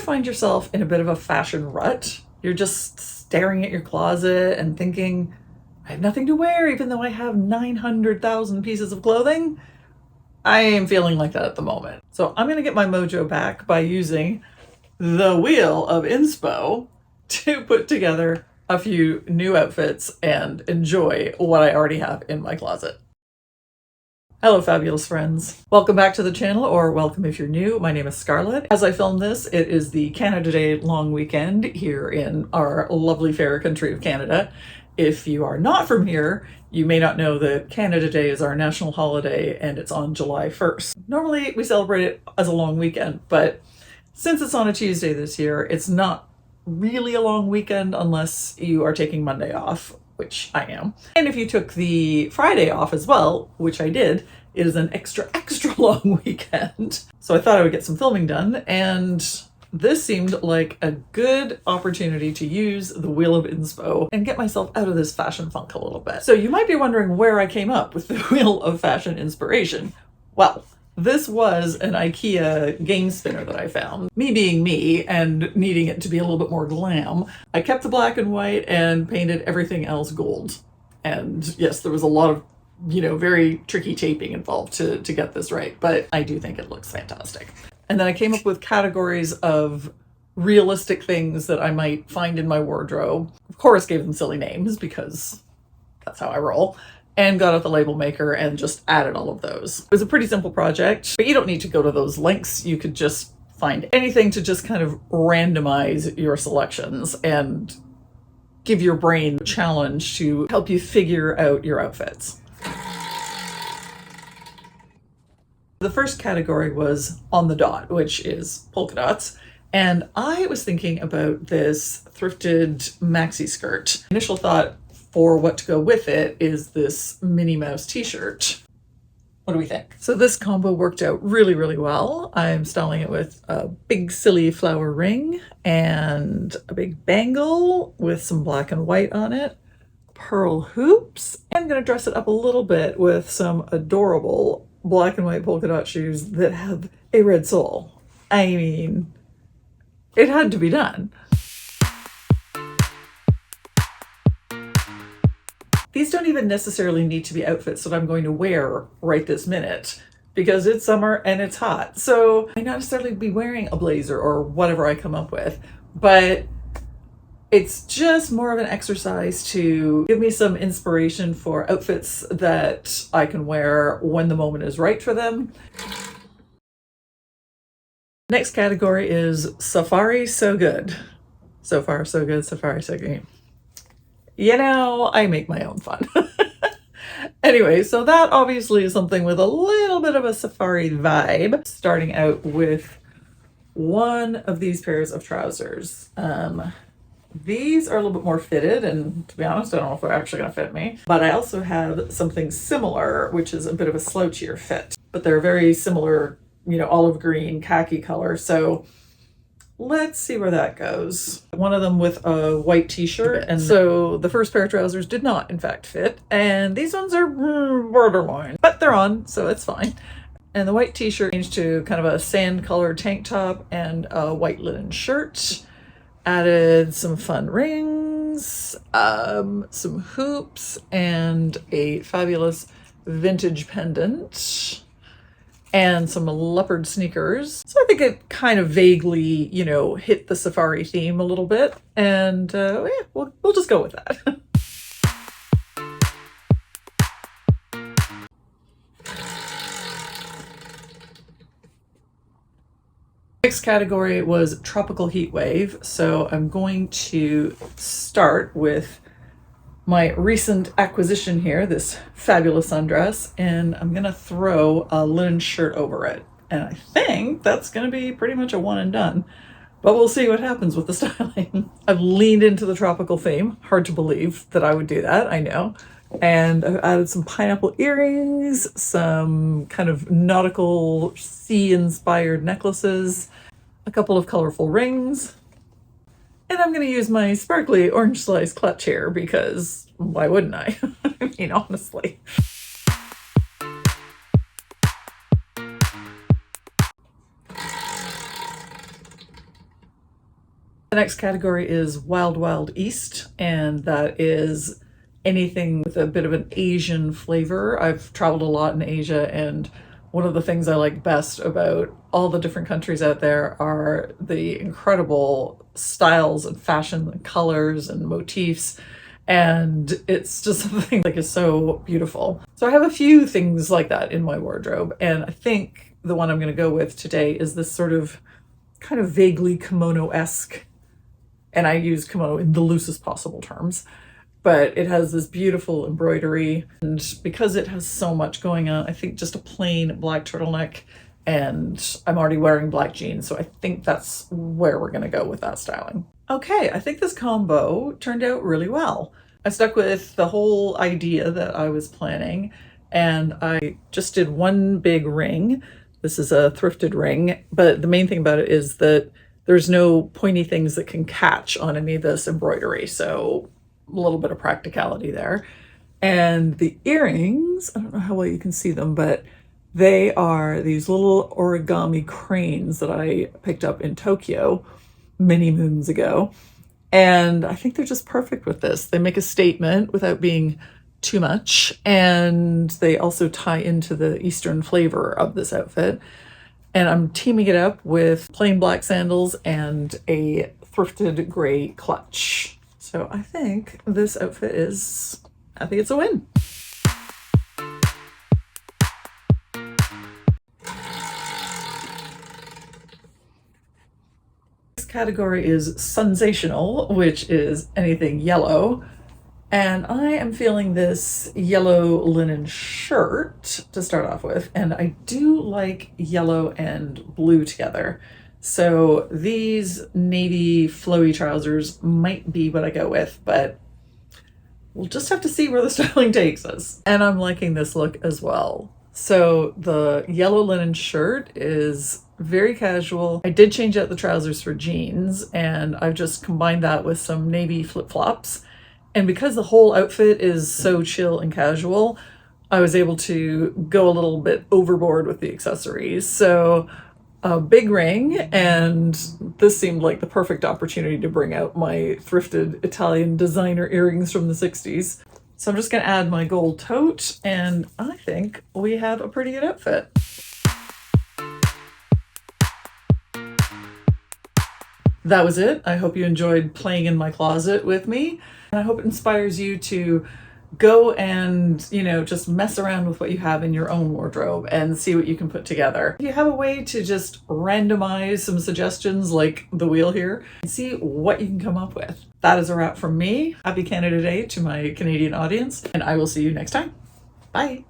find yourself in a bit of a fashion rut? You're just staring at your closet and thinking, I have nothing to wear even though I have 900,000 pieces of clothing? I am feeling like that at the moment. So I'm gonna get my mojo back by using the wheel of inspo to put together a few new outfits and enjoy what I already have in my closet. Hello, fabulous friends. Welcome back to the channel, or welcome if you're new. My name is Scarlett. As I film this, it is the Canada Day long weekend here in our lovely fair country of Canada. If you are not from here, you may not know that Canada Day is our national holiday and it's on July 1st. Normally we celebrate it as a long weekend, but since it's on a Tuesday this year, it's not really a long weekend unless you are taking Monday off, which I am. And if you took the Friday off as well, which I did, it is an extra long weekend. So I thought I would get some filming done, and this seemed like a good opportunity to use the Wheel of Inspo and get myself out of this fashion funk a little bit. So you might be wondering where I came up with the Wheel of Fashion inspiration. Well, this was an IKEA game spinner that I found. Me being me and needing it to be a little bit more glam, I kept the black and white and painted everything else gold. And yes, there was a lot of, very tricky taping involved to get this right, but I do think it looks fantastic. And then I came up with categories of realistic things that I might find in my wardrobe. Of course, gave them silly names because that's how I roll. And got out the label maker and just added all of those. It was a pretty simple project, but you don't need to go to those links. You could just find anything to just kind of randomize your selections and give your brain a challenge to help you figure out your outfits. The first category was on the dot, which is polka dots. And I was thinking about this thrifted maxi skirt. Initial thought for what to go with it is this Minnie Mouse t-shirt. What do we think? So this combo worked out really, really well. I'm styling it with a big silly flower ring and a big bangle with some black and white on it, pearl hoops. I'm gonna dress it up a little bit with some adorable black and white polka dot shoes that have a red sole. I mean, it had to be done. These don't even necessarily need to be outfits that I'm going to wear right this minute because it's summer and it's hot. So I may not necessarily be wearing a blazer or whatever I come up with, but it's just more of an exercise to give me some inspiration for outfits that I can wear when the moment is right for them. Next category is Safari So Good. So far, so good. Safari So Good. I make my own fun. Anyway, so that obviously is something with a little bit of a safari vibe. Starting out with one of these pairs of trousers. These are a little bit more fitted, and to be honest, I don't know if they're actually gonna fit me. But I also have something similar, which is a bit of a slouchier fit. But they're very similar, olive green, khaki color. So let's see where that goes. One of them with a white t-shirt, and so the first pair of trousers did not in fact fit, and these ones are borderline, but they're on, so it's fine. And the white t-shirt changed to kind of a sand colored tank top and a white linen shirt. Added some fun rings, some hoops, and a fabulous vintage pendant. And some leopard sneakers. So I think it kind of vaguely, hit the safari theme a little bit. And we'll just go with that. Next category was tropical heat wave. So I'm going to start with my recent acquisition here, this fabulous sundress, and I'm gonna throw a linen shirt over it. And I think that's gonna be pretty much a one and done, but we'll see what happens with the styling. I've leaned into the tropical theme. Hard to believe that I would do that, I know. And I've added some pineapple earrings, some kind of nautical sea-inspired necklaces, a couple of colorful rings, and I'm going to use my sparkly orange slice clutch here because why wouldn't I? I mean, honestly. The next category is Wild Wild East, and that is anything with a bit of an Asian flavor. I've traveled a lot in Asia, and one of the things I like best about all the different countries out there are the incredible styles and fashion and colors and motifs. And it's just something like is so beautiful. So I have a few things like that in my wardrobe. And I think the one I'm going to go with today is this sort of kind of vaguely kimono-esque, and I use kimono in the loosest possible terms, but it has this beautiful embroidery. And because it has so much going on, I think just a plain black turtleneck, and I'm already wearing black jeans, so I think that's where we're gonna go with that styling. Okay, I think this combo turned out really well. I stuck with the whole idea that I was planning, and I just did one big ring. This is a thrifted ring, but the main thing about it is that there's no pointy things that can catch on any of this embroidery, so a little bit of practicality there. And the earrings, I don't know how well you can see them, but they are these little origami cranes that I picked up in Tokyo many moons ago. And I think they're just perfect with this. They make a statement without being too much, and they also tie into the Eastern flavor of this outfit. And I'm teaming it up with plain black sandals and a thrifted gray clutch. So I think this outfit I think it's a win. This category is Sensational, which is anything yellow. And I am feeling this yellow linen shirt to start off with. And I do like yellow and blue together. So these navy flowy trousers might be what I go with, but we'll just have to see where the styling takes us. And I'm liking this look as well. So the yellow linen shirt is very casual. I did change out the trousers for jeans, and I've just combined that with some navy flip-flops. And because the whole outfit is so chill and casual, I was able to go a little bit overboard with the accessories. So a big ring, and this seemed like the perfect opportunity to bring out my thrifted Italian designer earrings from the 60s. So I'm just gonna add my gold tote, and I think we have a pretty good outfit. That was it. I hope you enjoyed playing in my closet with me. And I hope it inspires you to go and, just mess around with what you have in your own wardrobe and see what you can put together. If you have a way to just randomize some suggestions like the wheel here and see what you can come up with. That is a wrap from me. Happy Canada Day to my Canadian audience, and I will see you next time. Bye.